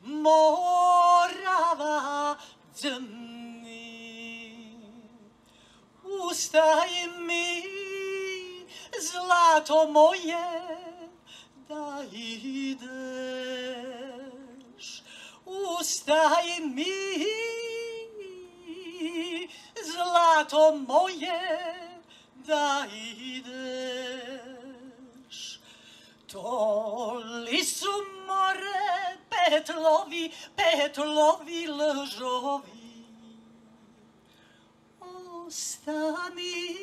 Morava dni. Ustaj mi, zlato moje, da ideš. Ustaj mi, zlato moje, da ideš. Toli su more petlovi, petlovi lžovi. Ostani,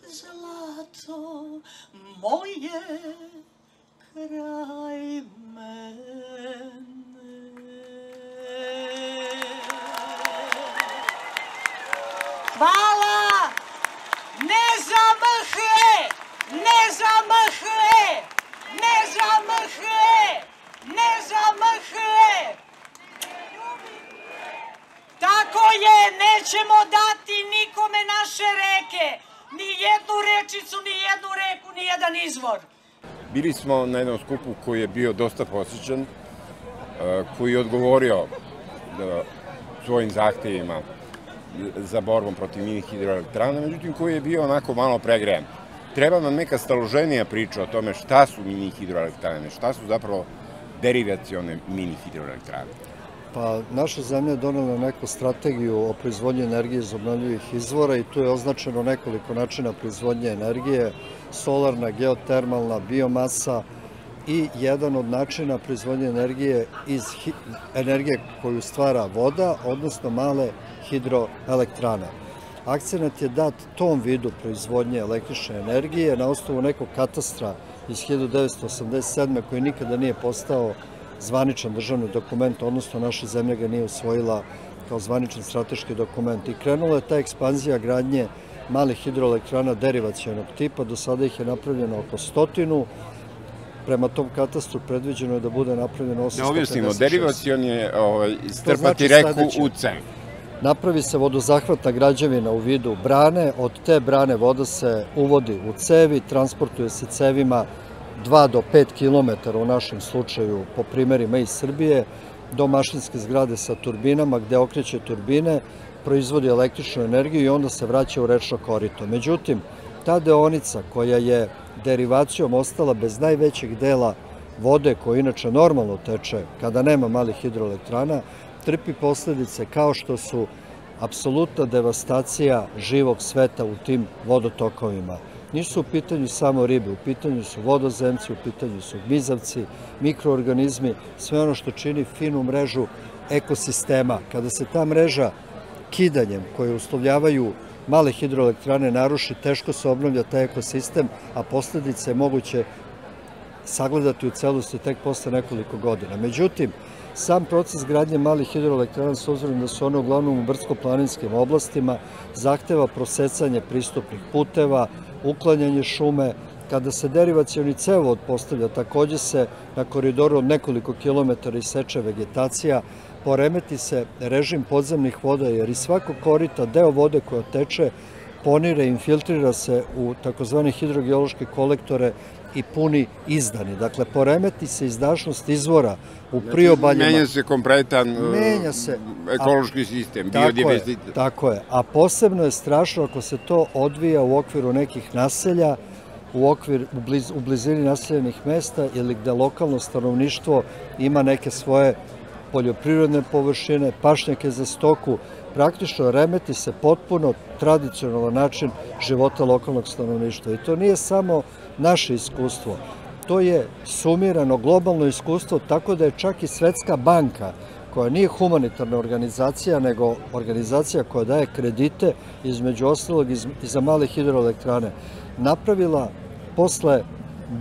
zlato moje, kraj mene. Hvala! Ne zamrhle! Ne zamrhle! Ne zamrhle! Ne zamrhle! Tako je, nećemo dati nikome naše reke. Ni jednu rečicu, ni jednu reku, ni jedan izvor. Bili smo na jednom skupu koji je bio dosta posjećan, koji je odgovorio svojim zahtjevima za borbom protiv mini hidroelektrana, međutim koji je bio onako malo pregrejan. Treba nam neka staloženija priča o tome šta su mini hidroelektrane, šta su zapravo derivacione mini hidroelektrane. Pa naša zemlja je donela neku strategiju o proizvodnji energije iz obnovljivih izvora i tu je označeno nekoliko načina proizvodnje energije, solarna, geotermalna, biomasa i jedan od načina proizvodnje energije iz energije koju stvara voda, odnosno male hidroelektrane. Akcenat je dat tom vidu proizvodnje električne energije na osnovu nekog katastra iz 1987. koji nikada nije postao zvaničan državni dokument, odnosno naša zemlja ga nije usvojila kao zvaničan strateški dokument. I krenula je ta ekspanzija gradnje malih hidroelektrana derivacionog tipa, do sada ih je napravljeno oko 100. Prema tom katastru predviđeno je da bude napravljeno 856. Da objasnimo, derivacion je strpati reku u cev. Napravi se vodozahvatna građevina u vidu brane, od te brane voda se uvodi u cevi, transportuje se cevima 2 do 5 km u našem slučaju, po primerima iz Srbije, do mašinske zgrade sa turbinama gde okreće turbine, proizvodi električnu energiju i onda se vraća u rečno korito. Međutim, ta deonica koja je derivacijom ostala bez najvećeg dela vode koja inače normalno teče kada nema malih hidroelektrana, trpi posledice kao što su apsolutna devastacija živog sveta u tim vodotokovima. Nisu u pitanju samo ribe, u pitanju su vodozemci, u pitanju su gmizavci, mikroorganizmi, sve ono što čini finu mrežu ekosistema. Kada se ta mreža kidanjem koje uslovljavaju male hidroelektrane naruši, teško se obnavlja taj ekosistem, a posledice je moguće sagledati u celosti tek posle nekoliko godina. Međutim, sam proces gradnje malih hidroelektrana, s obzirom da su one uglavnom u brdsko-planinskim oblastima, zahteva prosecanje pristupnih puteva, uklanjanje šume. Kada se derivacioni cevovod postavlja, takođe se na koridoru od nekoliko kilometara iseče vegetacija, poremeti se režim podzemnih voda, jer iz svakog korita deo vode koja teče ponire, infiltrira se u takozvane hidrogeološke kolektore i puni izdani. Dakle, poremeti se izdašnost izvora u priobaljima. Menja se kompletan ekološki sistem, biodiverzitet. Tako je. A posebno je strašno ako se to odvija u okviru nekih naselja, u blizini naseljenih mesta ili gde lokalno stanovništvo ima neke svoje poljoprivredne površine, pašnjake za stoku. Praktično remeti se potpuno tradicionalan način života lokalnog stanovništva. I to nije samo naše iskustvo. To je sumirano globalno iskustvo, tako da je čak i Svetska banka, koja nije humanitarna organizacija, nego organizacija koja daje kredite, između ostalog i za male hidroelektrane, napravila posle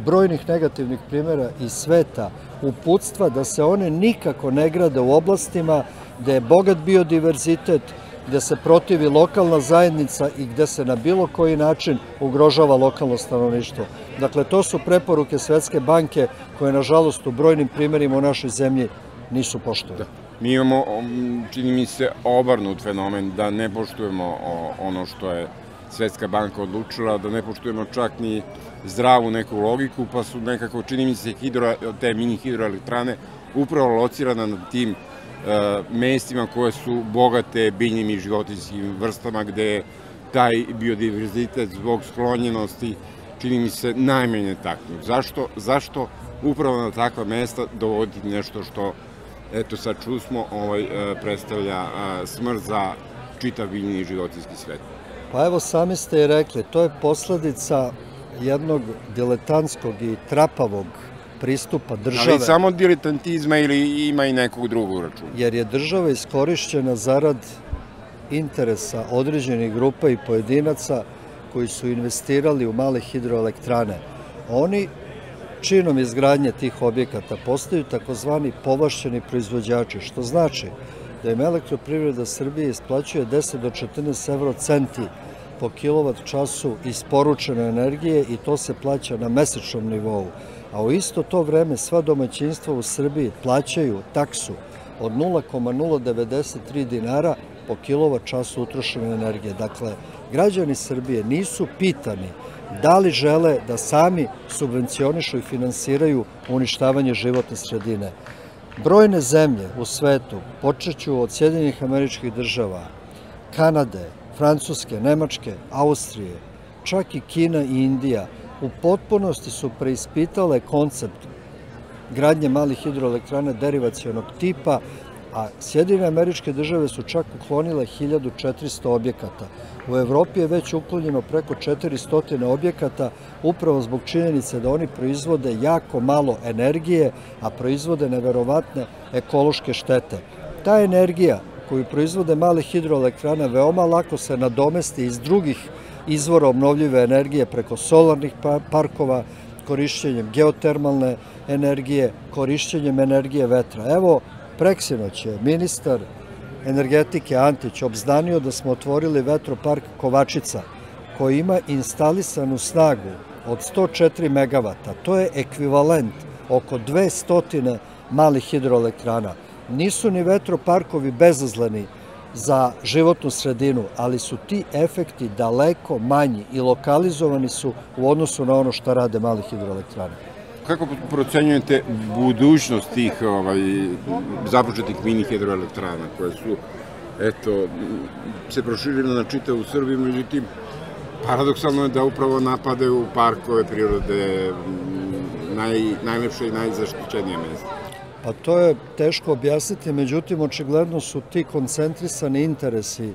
brojnih negativnih primjera iz sveta uputstva da se one nikako ne grade u oblastima gde je bogat biodiverzitet, gde se protivi lokalna zajednica i gde se na bilo koji način ugrožava lokalno stanovništvo. Dakle, to su preporuke Svetske banke koje, nažalost, u brojnim primjerima u našoj zemlji nisu poštovane. Mi imamo, čini mi se, obrnut fenomen da ne poštujemo ono što je Svetska banka odlučila da ne poštujemo čak ni zdravu neku logiku, pa su nekako, čini mi se, te mini hidroelektrane upravo locirane na tim mestima koje su bogate biljnim i životinjskim vrstama, gde taj biodiverzitet zbog sklonjenosti, čini mi se, najmanje taknut. Zašto upravo na takva mesta dovoditi nešto što, eto sad čusmo, predstavlja smrt za čitav biljni i životinjski svet? Pa evo, sami ste i rekli, to je posledica jednog diletantskog i trapavog pristupa države. Ali samo diletantizma ili ima i nekog drugog računa? Jer je država iskorišćena zarad interesa određenih grupa i pojedinaca koji su investirali u male hidroelektrane. Oni činom izgradnje tih objekata postaju takozvani povlašćeni proizvođači, što znači da im Elektroprivreda Srbije isplaćuje 10 do 14 eurocenti po kilovat času isporučene energije i to se plaća na mesečnom nivou. A u isto to vreme sva domaćinstva u Srbiji plaćaju taksu od 0,093 dinara po kilovat času utrošene energije. Dakle, građani Srbije nisu pitani da li žele da sami subvencionišu i finansiraju uništavanje životne sredine. Brojne zemlje u svetu, počeću od Sjedinjenih Američkih Država, Kanade, Francuske, Nemačke, Austrije, čak i Kina i Indija, u potpunosti su preispitale koncept gradnje malih hidroelektrana derivacionog tipa, a Sjedinjene Američke Države su čak uklonile 1400 objekata. U Evropi je već uklonjeno preko 400 objekata upravo zbog činjenice da oni proizvode jako malo energije, a proizvode neverovatne ekološke štete. Ta energija koju proizvode male hidroelektrane veoma lako se nadomesti iz drugih izvora obnovljive energije preko solarnih parkova, korišćenjem geotermalne energije, korišćenjem energije vetra. Evo, preksinoć je ministar energetike Antić obznanio da smo otvorili vetropark Kovačica, koji ima instalisanu snagu od 104 megavata. To je ekvivalent oko 200 malih hidroelektrana. Nisu ni vetroparkovi bezazleni za životnu sredinu, ali su ti efekti daleko manji i lokalizovani su u odnosu na ono što rade mali hidroelektrane. Kako procenjujete budućnost tih započetih mini hidroelektrana koje su, eto, se proširile na čitavu Srbiju, međutim, paradoksalno je da upravo napadaju parkove prirode, najlepše i najzaštićenije mesta? Pa to je teško objasniti, međutim, očigledno su ti koncentrisani interesi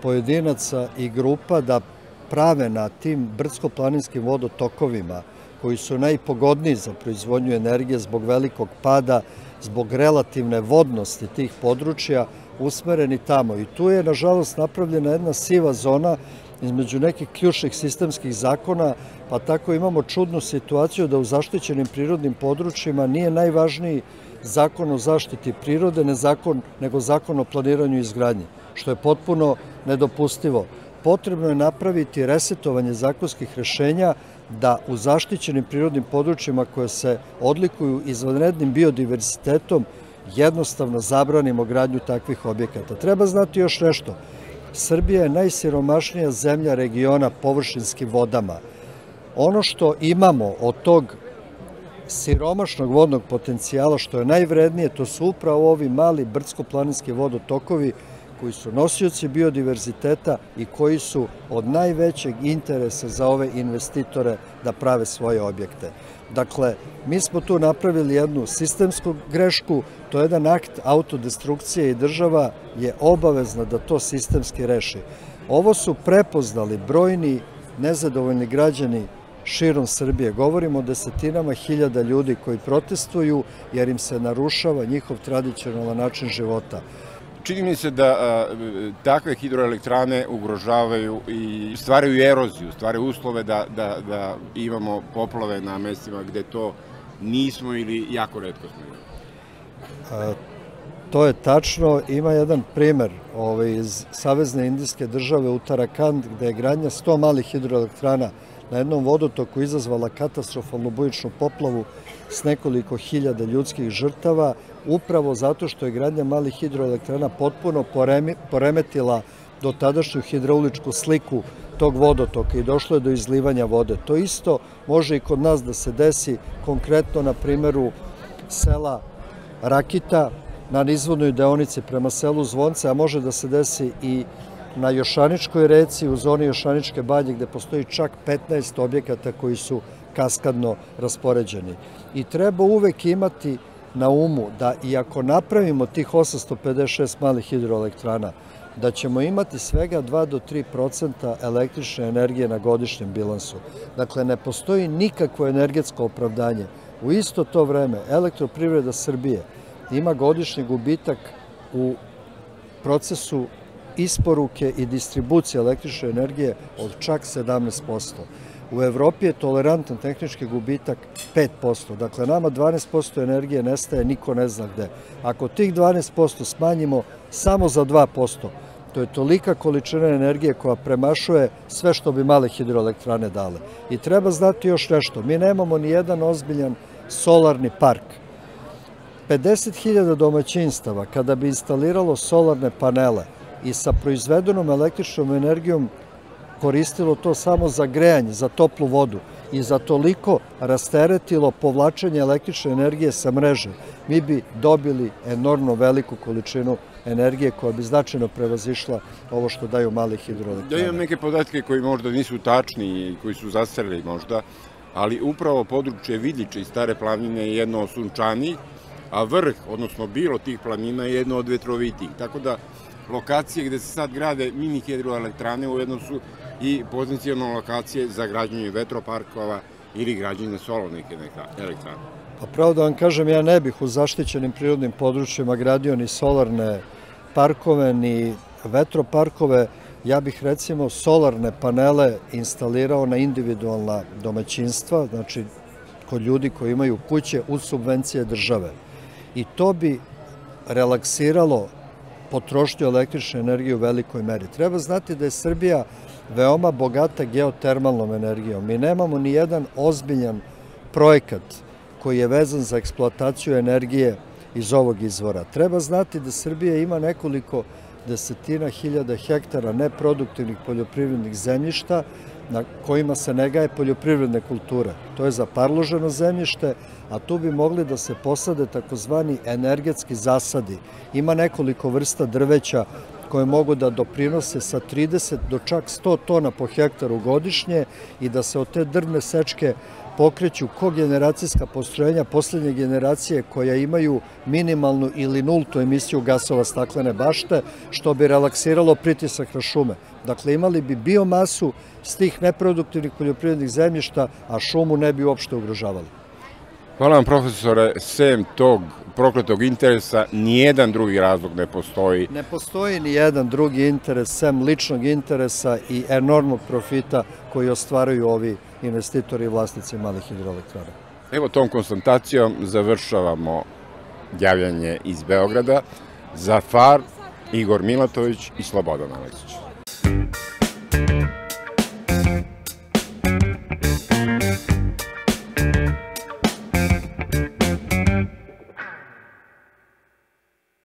pojedinaca i grupa da prave na tim brdsko-planinskim vodotokovima, koji su najpogodniji za proizvodnju energije zbog velikog pada, zbog relativne vodnosti tih područja, usmereni tamo. I tu je, nažalost, napravljena jedna siva zona između nekih ključnih sistemskih zakona, pa tako imamo čudnu situaciju da u zaštićenim prirodnim područjima nije najvažniji zakon o zaštiti prirode, nego zakon o planiranju i izgradnji, što je potpuno nedopustivo. Potrebno je napraviti resetovanje zakonskih rešenja da u zaštićenim prirodnim područjima koje se odlikuju izvanrednim biodiverzitetom jednostavno zabranimo gradnju takvih objekata. Treba znati još nešto. Srbija je najsiromašnija zemlja regiona površinskim vodama. Ono što imamo od tog siromašnog vodnog potencijala, što je najvrednije, to su upravo ovi mali brdsko-planinski vodotokovi koji su nosioci biodiverziteta i koji su od najvećeg interesa za ove investitore da prave svoje objekte. Dakle, mi smo tu napravili jednu sistemsku grešku, to je jedan akt autodestrukcije i država je obavezna da to sistemski reši. Ovo su prepoznali brojni nezadovoljni građani širom Srbije. Govorimo o desetinama hiljada ljudi koji protestuju jer im se narušava njihov tradicionalan način života. Čini mi se da takve hidroelektrane ugrožavaju i stvaraju eroziju, stvaraju uslove da imamo poplave na mestima gde to nismo ili jako retko smo imali. To je tačno. Ima jedan primer iz Savezne Indijske države Uttarakhand gde je gradnja 100 malih hidroelektrana na jednom vodotoku izazvala katastrofalnu bujičnu poplavu s nekoliko hiljada ljudskih žrtava, upravo zato što je gradnja malih hidroelektrana potpuno poremetila dotadašnju hidrauličku sliku tog vodotoka i došlo je do izlivanja vode. To isto može i kod nas da se desi, konkretno na primjeru sela Rakita, na nizvodnoj deonici prema selu Zvonce, a može da se desi i na Jošaničkoj reci, u zoni Jošaničke banje, gde postoji čak 15 objekata koji su kaskadno raspoređeni. I treba uvek imati na umu da i ako napravimo tih 856 malih hidroelektrana, da ćemo imati svega 2 do 3% električne energije na godišnjem bilansu. Dakle, ne postoji nikakvo energetsko opravdanje. U isto to vreme, Elektroprivreda Srbije ima godišnji gubitak u procesu isporuke i distribucije električne energije od čak 17%. U Evropi je tolerantan tehnički gubitak 5%. Dakle, nama 12% energije nestaje, niko ne zna gde. Ako tih 12% smanjimo samo za 2%, to je tolika količina energije koja premašuje sve što bi male hidroelektrane dale. I treba znati još nešto. Mi nemamo ni jedan ozbiljan solarni park. 50.000 domaćinstava kada bi instaliralo solarne panele i sa proizvedenom električnom energijom koristilo to samo za grejanje, za toplu vodu i za toliko rasteretilo povlačenje električne energije sa mreže, mi bi dobili enormno veliku količinu energije koja bi značajno prevazišla ovo što daju male hidroelektrane. Ja imam neke podatke koji možda nisu tačni i koji su zastareli možda, ali upravo područje Vidliče i Stare planine je jedno od sunčanijih, a vrh, odnosno bilo tih planina je jedno od vetrovitijih. Tako da lokacije gde se sad grade mini hidroelektrane ujedno su i potencijalne lokacije za građenje vetroparkova ili građenje solarnih elektrana. Pa pravo da vam kažem, ja ne bih u zaštićenim prirodnim područjima gradio ni solarne parkove, ni vetroparkove. Ja bih recimo solarne panele instalirao na individualna domaćinstva, znači kod ljudi koji imaju kuće uz subvencije države. I to bi relaksiralo potrošnju električne energije u velikoj meri. Treba znati da je Srbija veoma bogata geotermalnom energijom. Mi nemamo ni jedan ozbiljan projekat koji je vezan za eksploataciju energije iz ovog izvora. Treba znati da Srbija ima nekoliko desetina hiljada hektara neproduktivnih poljoprivrednih zemljišta na kojima se ne gaje poljoprivredne kulture. To je zaparloženo zemljište, a tu bi mogli da se posade takozvani energetski zasadi. Ima nekoliko vrsta drveća koje mogu da doprinose sa 30 do čak 100 tona po hektaru godišnje i da se od te drvne sečke pokreću kogeneracijska postrojenja poslednje generacije koja imaju minimalnu ili nultu emisiju gasova staklene bašte, što bi relaksiralo pritisak na šume. Dakle, imali bi biomasu s tih neproduktivnih poljoprivrednih zemljišta, a šumu ne bi uopšte ugrožavali. Hvala vam, profesore. Sem tog prokletog interesa, nijedan drugi razlog ne postoji. Ne postoji ni jedan drugi interes, sem ličnog interesa i enormnog profita koji ostvaraju ovi investitori i vlasnici malih hidroelektrana. Evo, tom konstatacijom završavamo javljanje iz Beograda. Za FAR, Igor Milatović i Slobodan Aleksić.